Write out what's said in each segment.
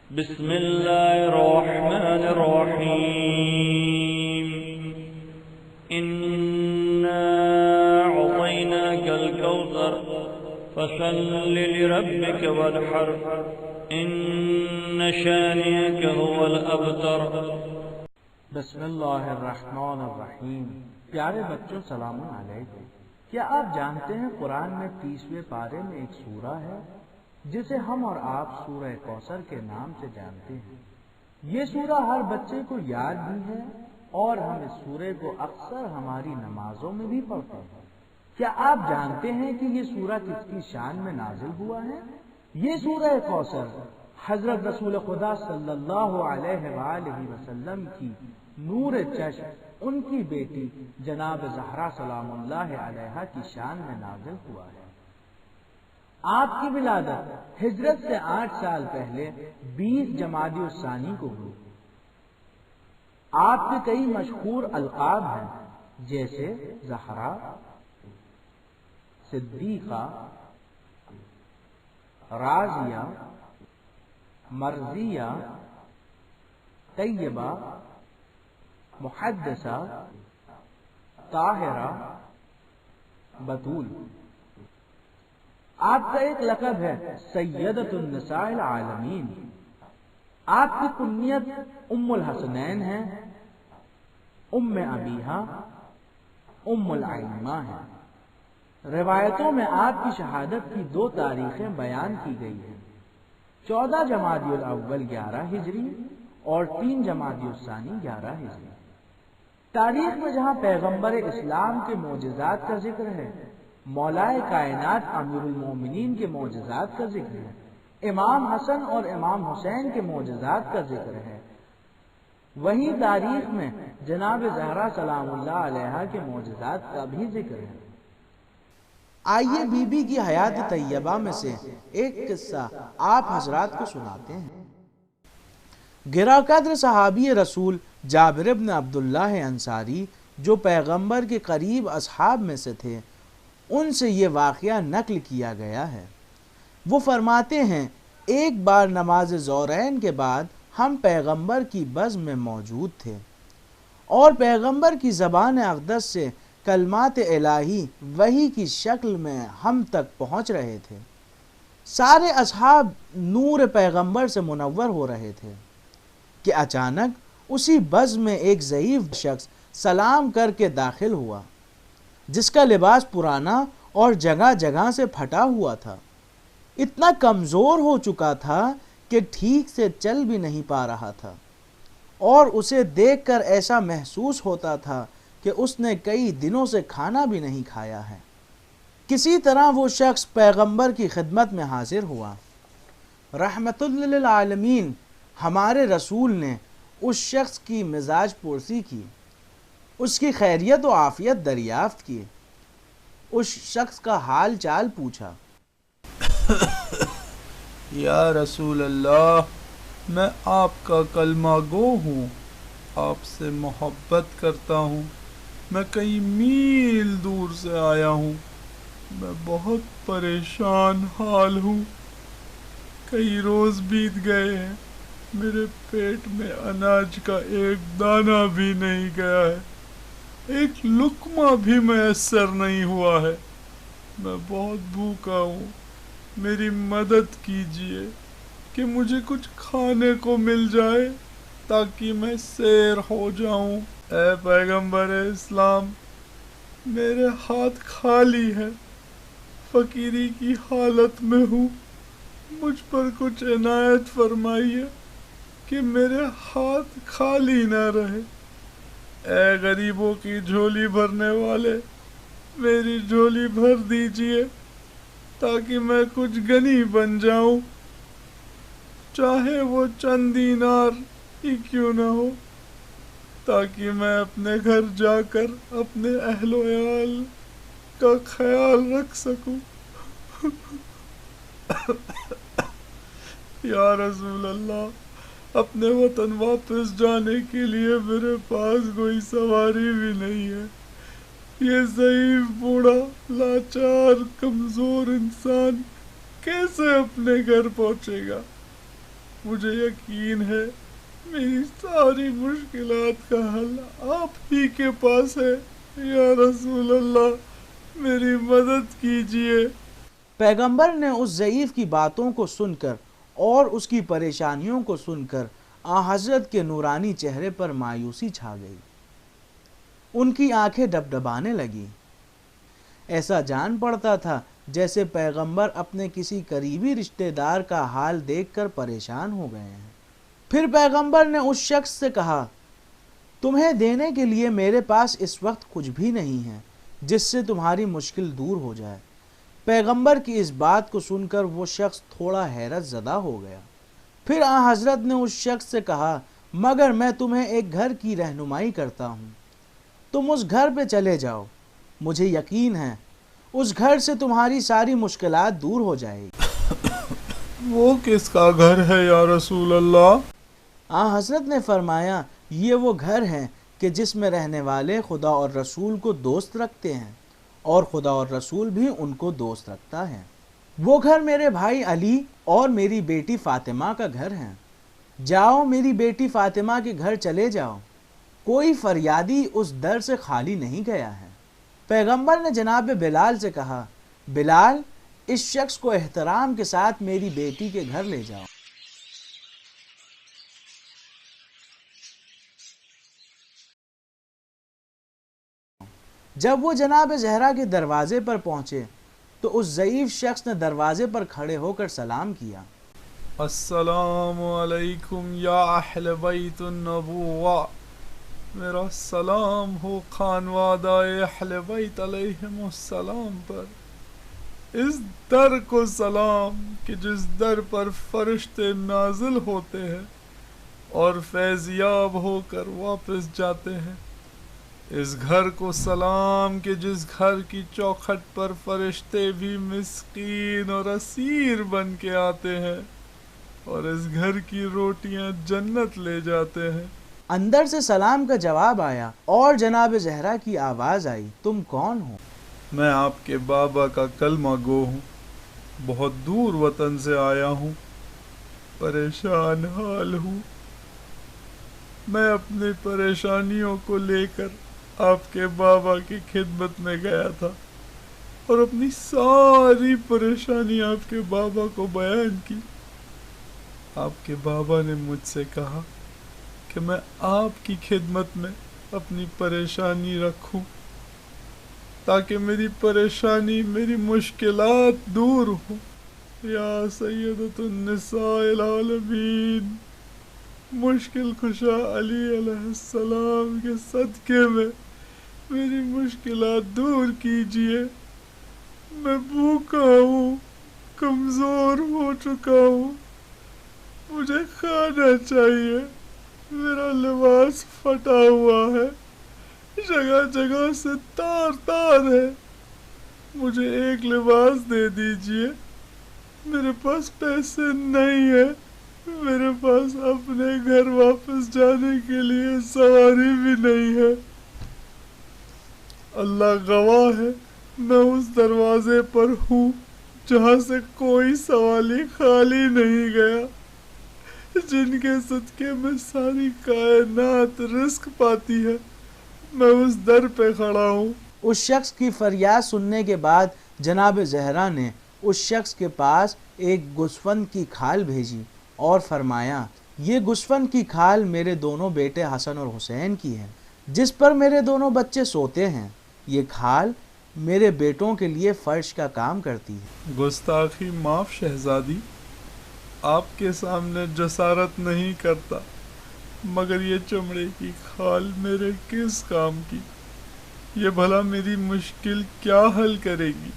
بسم الله الرحمن الرحيم إنا أعطيناك الكوثر فصل لربك وانحر إن شانئك هو الأبتر۔ بسم اللہ الرحمن الرحیم۔ پیارے بچوں سلام علیکم۔ کیا آپ جانتے ہیں قرآن میں 30ویں پارے میں ایک سورہ ہے جسے ہم اور آپ سورہ کوثر کے نام سے جانتے ہیں۔ یہ سورہ ہر بچے کو یاد بھی ہے اور ہم اس سورے کو اکثر ہماری نمازوں میں بھی پڑھتے ہیں۔ کیا آپ جانتے ہیں کہ یہ سورہ کس کی شان میں نازل ہوا ہے؟ یہ سورہ کوثر حضرت رسول خدا صلی اللہ علیہ وآلہ وسلم کی نور چشم ان کی بیٹی جناب زہرا سلام اللہ علیہا کی شان میں نازل ہوا ہے۔ آپ کی ولادت ہجرت سے 8 سال پہلے 20 جمادی الثانی کو ہوئی۔ آپ کے کئی مشہور القاب ہیں جیسے زہرا، صدیقہ، راضیہ، مرضیہ، طیبہ، محدثہ، طاہرہ، بتول۔ آپ کا ایک لقب ہے سیدۃ النساء العالمین۔ آپ کی کنیت ام الحسنین ہے، ام ابیہا، ام الائمہ ہے۔ روایتوں میں آپ کی شہادت کی 2 تاریخیں بیان کی گئی ہیں، 14 جمادی الاول 11 ہجری اور 3 جمادی الثانی 11 ہجری۔ تاریخ میں جہاں پیغمبر اسلام کے معجزات کا ذکر ہے، مولائے کائنات امیر المومنین کے معجزات کا ذکر ہے، امام حسن اور امام حسین کے معجزات کا ذکر ہے، وہیں تاریخ میں جناب زہرا سلام اللہ علیہا کے معجزات کا بھی ذکر ہے۔ آئیے بی بی کی حیات طیبہ میں سے ایک قصہ آپ حضرات کو سناتے ہیں۔ گراں قدر صحابی رسول جابر بن عبداللہ انصاری جو پیغمبر کے قریب اصحاب میں سے تھے، ان سے یہ واقعہ نقل کیا گیا ہے۔ وہ فرماتے ہیں ایک بار نماز ظہرین کے بعد ہم پیغمبر کی بزم میں موجود تھے اور پیغمبر کی زبان اقدس سے کلمات الہی وحی کی شکل میں ہم تک پہنچ رہے تھے۔ سارے اصحاب نور پیغمبر سے منور ہو رہے تھے کہ اچانک اسی بزم میں ایک ضعیف شخص سلام کر کے داخل ہوا جس کا لباس پرانا اور جگہ جگہ سے پھٹا ہوا تھا، اتنا کمزور ہو چکا تھا کہ ٹھیک سے چل بھی نہیں پا رہا تھا، اور اسے دیکھ کر ایسا محسوس ہوتا تھا کہ اس نے کئی دنوں سے کھانا بھی نہیں کھایا ہے۔ کسی طرح وہ شخص پیغمبر کی خدمت میں حاضر ہوا۔ رحمت للعالمین ہمارے رسول نے اس شخص کی مزاج پرسی کی، اس کی خیریت و عافیت دریافت کی، اس شخص کا حال چال پوچھا۔ یا رسول اللہ، میں آپ کا کلمہ گو ہوں، آپ سے محبت کرتا ہوں، میں کئی میل دور سے آیا ہوں، میں بہت پریشان حال ہوں، کئی روز بیت گئے ہیں، میرے پیٹ میں اناج کا ایک دانہ بھی نہیں گیا ہے، ایک لقمہ بھی میسر نہیں ہوا ہے، میں بہت بھوکا ہوں، میری مدد کیجیے کہ مجھے کچھ کھانے کو مل جائے تاکہ میں سیر ہو جاؤں۔ اے پیغمبر اسلام، میرے ہاتھ خالی ہے، فقیری کی حالت میں ہوں، مجھ پر کچھ عنایت فرمائیے کہ میرے ہاتھ خالی نہ رہے۔ اے غریبوں کی جھولی بھرنے والے، میری جھولی بھر دیجئے تاکہ میں کچھ غنی بن جاؤں، چاہے وہ چند دینار ہی کیوں نہ ہو، تاکہ میں اپنے گھر جا کر اپنے اہل و عیال کا خیال رکھ سکوں۔ یا رسول اللہ، اپنے وطن واپس جانے کے لیے میرے پاس کوئی سواری بھی نہیں ہے، یہ ضعیف بوڑھا لاچار کمزور انسان کیسے اپنے گھر پہنچے گا؟ مجھے یقین ہے میری ساری مشکلات کا حل آپ ہی کے پاس ہے، یا رسول اللہ میری مدد کیجیے۔ پیغمبر نے اس ضعیف کی باتوں کو سن کر اور اس کی پریشانیوں کو سن کر حضرت کے نورانی چہرے پر مایوسی چھا گئی، ان کی آنکھیں ڈبڈبانے لگی، ایسا جان پڑتا تھا جیسے پیغمبر اپنے کسی قریبی رشتہ دار کا حال دیکھ کر پریشان ہو گئے ہیں۔ پھر پیغمبر نے اس شخص سے کہا، تمہیں دینے کے لیے میرے پاس اس وقت کچھ بھی نہیں ہے جس سے تمہاری مشکل دور ہو جائے۔ پیغمبر کی اس بات کو سن کر وہ شخص تھوڑا حیرت زدہ ہو گیا۔ پھر حضرت نے اس شخص سے کہا، مگر میں تمہیں ایک گھر کی رہنمائی کرتا ہوں، تم اس گھر پہ چلے جاؤ، مجھے یقین ہے اس گھر سے تمہاری ساری مشکلات دور ہو جائے گی۔ وہ کس کا گھر ہے یا رسول اللہ؟ حضرت نے فرمایا، یہ وہ گھر ہے کہ جس میں رہنے والے خدا اور رسول کو دوست رکھتے ہیں اور خدا اور رسول بھی ان کو دوست رکھتا ہے۔ وہ گھر میرے بھائی علی اور میری بیٹی فاطمہ کا گھر ہے، جاؤ میری بیٹی فاطمہ کے گھر چلے جاؤ، کوئی فریادی اس در سے خالی نہیں گیا ہے۔ پیغمبر نے جناب بلال سے کہا، بلال اس شخص کو احترام کے ساتھ میری بیٹی کے گھر لے جاؤ۔ جب وہ جناب زہرا کے دروازے پر پہنچے تو اس ضعیف شخص نے دروازے پر کھڑے ہو کر سلام کیا، السلام علیکم یا اہل بیت النبوہ، میرا سلام ہو خانوادہ اہل بیت علیہم السلام پر، اس در کو سلام کہ جس در پر فرشتے نازل ہوتے ہیں اور فیضیاب ہو کر واپس جاتے ہیں، اس گھر کو سلام کہ جس گھر کی چوکھٹ پر فرشتے بھی مسکین اور اسیر بن کے آتے ہیں اور اس گھر کی روٹیاں جنت لے جاتے ہیں۔ اندر سے سلام کا جواب آیا اور جناب زہرا کی آواز آئی، تم کون ہو؟ میں آپ کے بابا کا کلمہ گو ہوں، بہت دور وطن سے آیا ہوں، پریشان حال ہوں، میں اپنی پریشانیوں کو لے کر آپ کے بابا کی خدمت میں گیا تھا اور اپنی ساری پریشانی آپ کے بابا کو بیان کی۔ آپ کے بابا نے مجھ سے کہا کہ میں آپ کی خدمت میں اپنی پریشانی رکھوں تاکہ میری پریشانی، میری مشکلات دور ہوں۔ یا سیدۃ النساء العالمین، مشکل کشا علی علیہ السلام کے صدقے میں میری مشکلات دور کیجیے، میں بھوکا ہوں، کمزور ہو چکا ہوں، مجھے کھانا چاہیے، میرا لباس پھٹا ہوا ہے، جگہ جگہ سے تار تار ہے، مجھے ایک لباس دے دیجئے، میرے پاس پیسے نہیں ہے، میرے پاس اپنے گھر واپس جانے کے لیے سواری بھی نہیں ہے۔ اللہ گواہ ہے میں اس دروازے پر ہوں جہاں سے کوئی سوالی خالی نہیں گیا، جن کے صدقے میں ساری کائنات رزق پاتی ہے، میں اس در پہ کھڑا ہوں۔ اس شخص کی فریاد سننے کے بعد جناب زہرا نے اس شخص کے پاس ایک گوسفند کی کھال بھیجی اور فرمایا، یہ گوسفند کی کھال میرے دونوں بیٹے حسن اور حسین کی ہے، جس پر میرے دونوں بچے سوتے ہیں، یہ کھال میرے بیٹوں کے لیے فرش کا کام کرتی ہے۔ گستاخی معاف شہزادی، آپ کے سامنے جسارت نہیں کرتا، مگر یہ چمڑے کی کھال میرے کس کام کی؟ یہ بھلا میری مشکل کیا حل کرے گی؟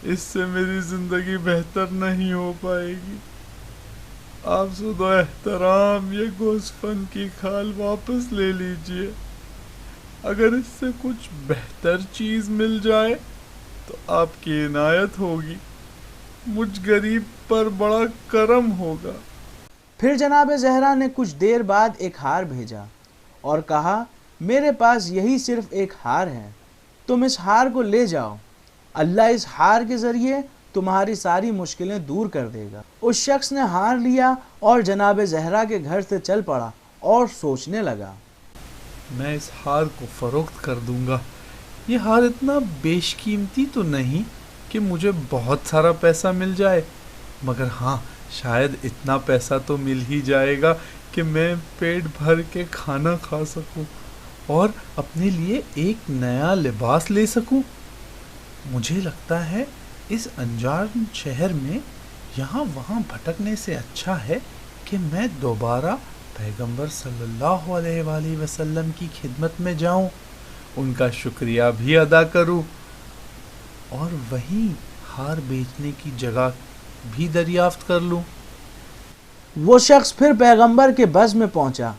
اس سے میری زندگی بہتر نہیں ہو پائے گی۔ آپ سود و احترام یہ گوسفند کی کھال واپس لے لیجئے، اگر اس سے کچھ بہتر چیز مل جائے تو آپ کی عنایت ہوگی، مجھ غریب پر بڑا کرم ہوگا۔ پھر جناب زہرا نے کچھ دیر بعد ایک ہار بھیجا اور کہا، میرے پاس یہی صرف ایک ہار ہے، تم اس ہار کو لے جاؤ، اللہ اس ہار کے ذریعے تمہاری ساری مشکلیں دور کر دے گا۔ اس شخص نے ہار لیا اور جناب زہرا کے گھر سے چل پڑا اور سوچنے لگا، میں اس ہار کو فروخت کر دوں گا۔ یہ ہار اتنا بیش قیمتی تو نہیں کہ مجھے بہت سارا پیسہ مل جائے، مگر ہاں شاید اتنا پیسہ تو مل ہی جائے گا کہ میں پیٹ بھر کے کھانا کھا سکوں اور اپنے لیے ایک نیا لباس لے سکوں۔ مجھے لگتا ہے اس انجان شہر میں یہاں وہاں بھٹکنے سے اچھا ہے کہ میں دوبارہ پیغمبر صلی اللہ علیہ وآلہ وسلم کی خدمت میں جاؤں، ان کا شکریہ بھی ادا کروں اور وہیں ہار بیچنے کی جگہ بھی دریافت کر لوں۔ وہ شخص پھر پیغمبر کے بز میں پہنچا۔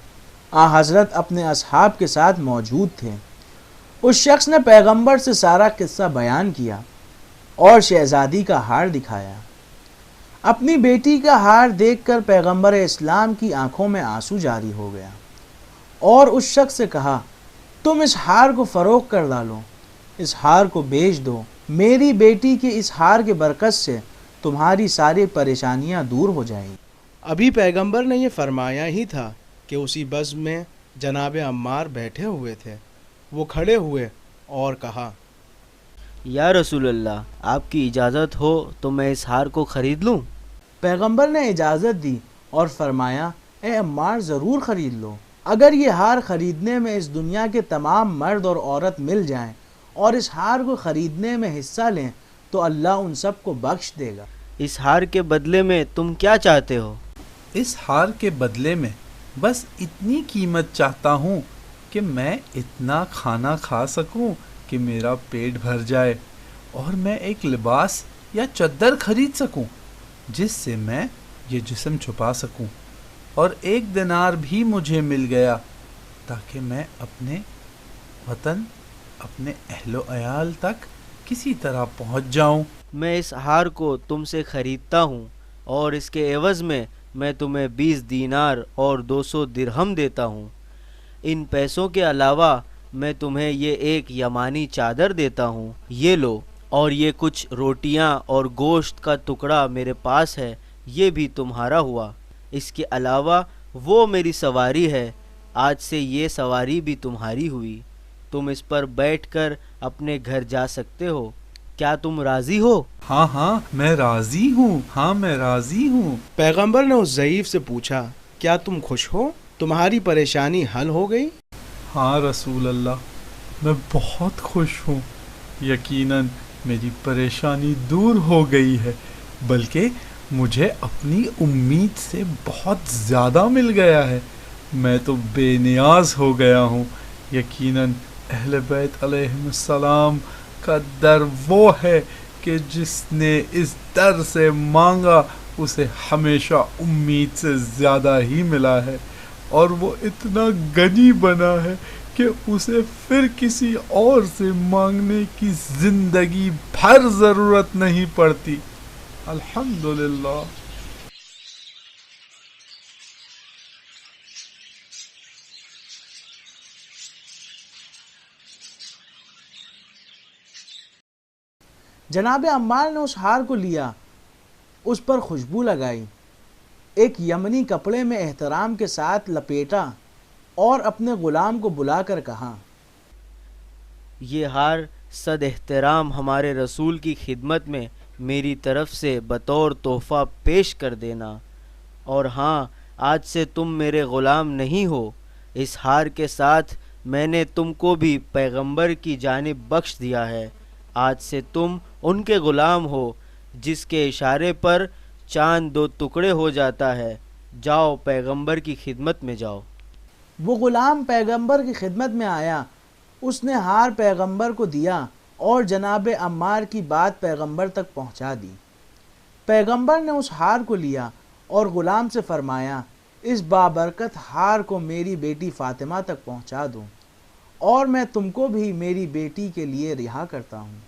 حضرت اپنے اصحاب کے ساتھ موجود تھے۔ اس شخص نے پیغمبر سے سارا قصہ بیان کیا اور شہزادی کا ہار دکھایا۔ اپنی بیٹی کا ہار دیکھ کر پیغمبر اسلام کی آنکھوں میں آنسو جاری ہو گیا اور اس شخص سے کہا، تم اس ہار کو فروخت کر ڈالو، اس ہار کو بیچ دو۔ میری بیٹی کے اس ہار کے برکت سے تمہاری ساری پریشانیاں دور ہو جائیں۔ ابھی پیغمبر نے یہ فرمایا ہی تھا کہ اسی بزم میں جناب عمار بیٹھے ہوئے تھے۔ وہ کھڑے ہوئے اور کہا، یا رسول اللہ، آپ کی اجازت ہو تو میں اس ہار کو خرید لوں؟ پیغمبر نے اجازت دی اور فرمایا، اے عمار ضرور خرید لو۔ اگر یہ ہار خریدنے میں اس دنیا کے تمام مرد اور عورت مل جائیں اور اس ہار کو خریدنے میں حصہ لیں تو اللہ ان سب کو بخش دے گا۔ اس ہار کے بدلے میں تم کیا چاہتے ہو؟ اس ہار کے بدلے میں بس اتنی قیمت چاہتا ہوں کہ میں اتنا کھانا کھا سکوں کہ میرا پیٹ بھر جائے اور میں ایک لباس یا چادر خرید سکوں جس سے میں یہ جسم چھپا سکوں، اور 1 دینار بھی مجھے مل گیا تاکہ میں اپنے وطن، اپنے اہل و عیال تک کسی طرح پہنچ جاؤں۔ میں اس ہار کو تم سے خریدتا ہوں اور اس کے عوض میں تمہیں 20 دینار اور 200 درہم دیتا ہوں۔ ان پیسوں کے علاوہ میں تمہیں یہ ایک یمانی چادر دیتا ہوں، یہ لو، اور یہ کچھ روٹیاں اور گوشت کا ٹکڑا میرے پاس ہے، یہ بھی تمہارا ہوا۔ اس کے علاوہ وہ میری سواری ہے، آج سے یہ سواری بھی تمہاری ہوئی، تم اس پر بیٹھ کر اپنے گھر جا سکتے ہو۔ کیا تم راضی ہو؟ ہاں میں راضی ہوں، میں راضی ہوں۔ پیغمبر نے اس ضعیف سے پوچھا، کیا تم خوش ہو؟ تمہاری پریشانی حل ہو گئی؟ ہاں رسول اللہ، میں بہت خوش ہوں، یقیناً میری پریشانی دور ہو گئی ہے، بلکہ مجھے اپنی امید سے بہت زیادہ مل گیا ہے۔ میں تو بے نیاز ہو گیا ہوں۔ یقیناً اہل بیت علیہم السلام کا در وہ ہے کہ جس نے اس در سے مانگا اسے ہمیشہ امید سے زیادہ ہی ملا ہے، اور وہ اتنا غنی بنا ہے کہ اسے پھر کسی اور سے مانگنے کی زندگی بھر ضرورت نہیں پڑتی۔ الحمدللہ۔ جناب عمار نے اس ہار کو لیا، اس پر خوشبو لگائی، ایک یمنی کپڑے میں احترام کے ساتھ لپیٹا اور اپنے غلام کو بلا کر کہا، یہ ہار صد احترام ہمارے رسول کی خدمت میں میری طرف سے بطور تحفہ پیش کر دینا، اور ہاں، آج سے تم میرے غلام نہیں ہو، اس ہار کے ساتھ میں نے تم کو بھی پیغمبر کی جانب بخش دیا ہے، آج سے تم ان کے غلام ہو جس کے اشارے پر چاند 2 ٹکڑے ہو جاتا ہے، جاؤ پیغمبر کی خدمت میں جاؤ۔ وہ غلام پیغمبر کی خدمت میں آیا، اس نے ہار پیغمبر کو دیا اور جناب عمار کی بات پیغمبر تک پہنچا دی۔ پیغمبر نے اس ہار کو لیا اور غلام سے فرمایا، اس بابرکت ہار کو میری بیٹی فاطمہ تک پہنچا دو، اور میں تم کو بھی میری بیٹی کے لیے رہا کرتا ہوں۔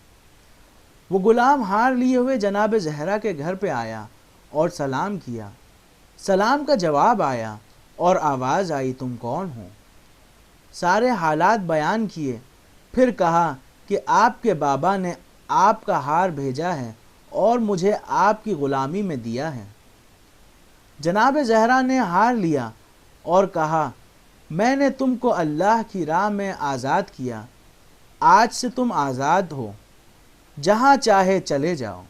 وہ غلام ہار لیے ہوئے جناب زہرا کے گھر پہ آیا اور سلام کیا۔ سلام کا جواب آیا اور آواز آئی، تم کون ہو؟ سارے حالات بیان کیے، پھر کہا کہ آپ کے بابا نے آپ کا ہار بھیجا ہے اور مجھے آپ کی غلامی میں دیا ہے۔ جناب زہرا نے ہار لیا اور کہا میں نے تم کو اللہ کی راہ میں آزاد کیا، آج سے تم آزاد ہو، جہاں چاہے چلے جاؤ۔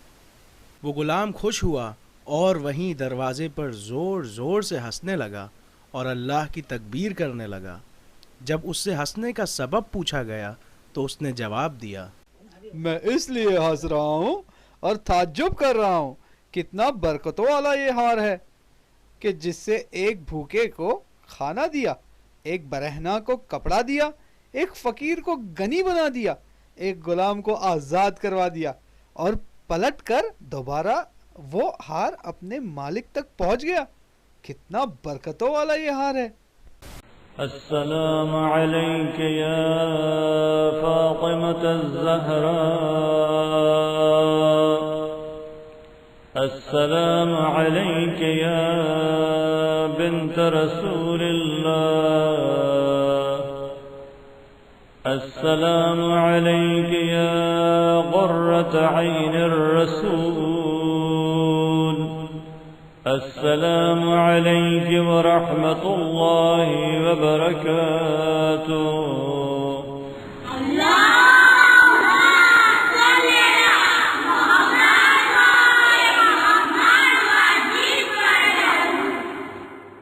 وہ غلام خوش ہوا اور وہیں دروازے پر زور زور سے ہنسنے لگا اور اللہ کی تکبیر کرنے لگا۔ جب اس سے ہنسنے کا سبب پوچھا گیا تو اس نے جواب دیا، میں اس لیے ہنس رہا ہوں اور تعجب کر رہا ہوں کتنا برکتوں والا یہ ہار ہے کہ جس سے ایک بھوکے کو کھانا دیا، ایک برہنہ کو کپڑا دیا، ایک فقیر کو غنی بنا دیا، ایک غلام کو آزاد کروا دیا، اور پلٹ کر دوبارہ وہ ہار اپنے مالک تک پہنچ گیا۔ کتنا برکتوں والا یہ ہار ہے۔ السلام عليك يا فاطمة الزهراء، السلام عليك يا بنت رسول الله، السلام عليك يا قرة عين الرسول، السلام عليك ورحمة الله وبركاته۔